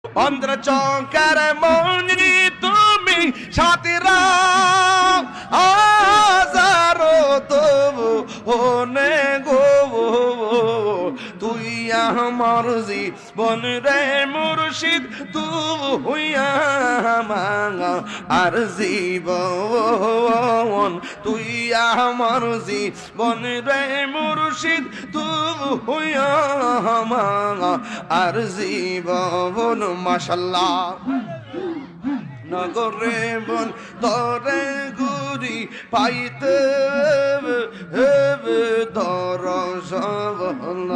অন্ধ্র চৌকার মনি তুমি সাথীরা হাজারো তবু হনে গো তুই আমার জীবন রে মুর্শিদ তবু হইয়া মাঙা আর জীবন তুই আমার জীবন রে মুর্শিদ তবু হইয়া মাঙা আর জীবন মাশাল্লাহ নগরে বন দরে গুরি পাইতে দর সবল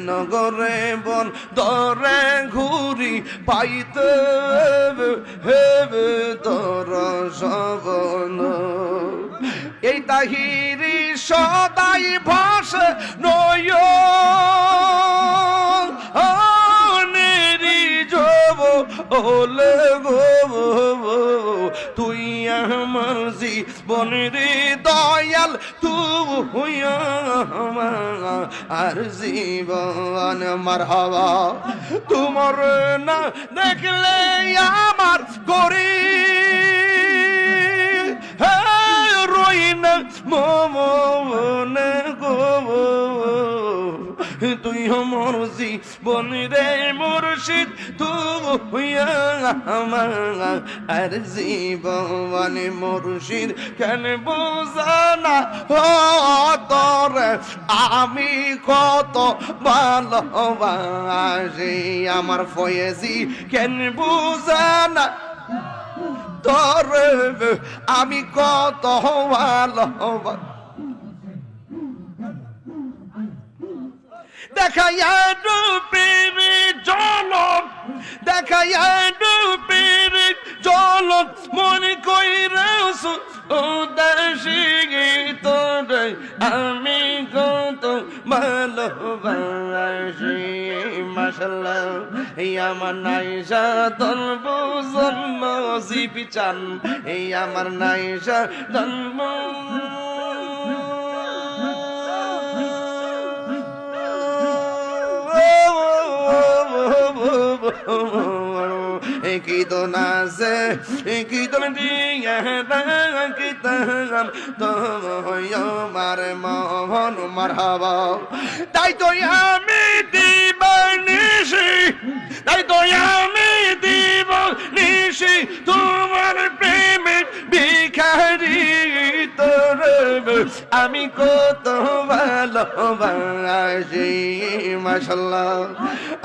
নগরে বন দরে ঘুরি পাইতে দর সবল এই তাহিরি সদাই ভাস নয় ওলে গো তুই আমার জীবনের দয়াল তুই আর জীবন মারহাবা তোমার না দেখলে আমার করি রই না মন গো তুই আমার জীবন রে মুর্শিদ তুই আমার আর জীবন মুর্শিদ কেন বোঝানা তোর আমি কত ভালোবাসি আমার ফয়েজি কেন বোঝানা তোর আমি কত ভালোবাসি দেখাইয়া রূপের জলক দেখাইয়া রূপের জলক মনে কইরাস উদাসী তোর আমি কত ভালোবাসি মাশাআল্লাহ এই আমার নাইসা জন্ম জন্ম জীবিচান এই আমার নাইসা জন্ম কি তো নাচে কি তো দিয়ে কি তো মার মোহন মারহাবা তাই তো আমি দিব নিশি তাই তো আমি দিব নিশি তোমার প্রেমে ভিখারি তোর আমি কত ভালোবাসি মাশাআল্লাহ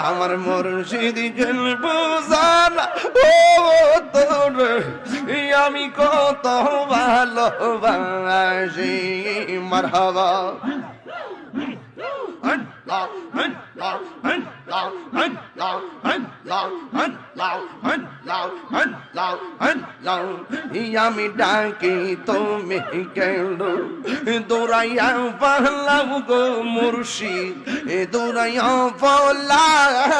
আমার মুর্শিদ কেন বোঝানা ও তোর আমি কত ভালোবাসি মারহাবা আমি ডাকি তুমি কেন দৌড়াইয়া পালাও গো মুর্শিদ দৌড়াইয়া পালাও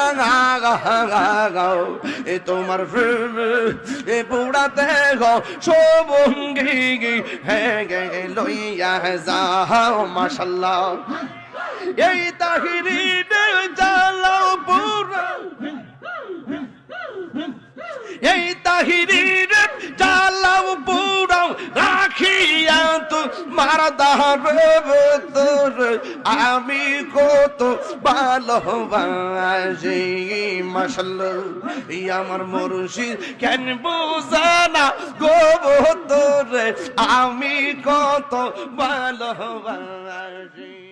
তোমার পুরাতে গো সবঙ্গি হে গে লইয়া যাও মাশাআল্লাহ এই তাহিরি জ্বালাও পুরা এই তাহিরি জ্বালাও পুরাও রাখিয়া তো মারদার তোর আমি কত ভালোবাসি মাশাআল্লাহ আমার মুর্শিদ কেন বোঝানা গো তোর আমি কত ভালোবাসি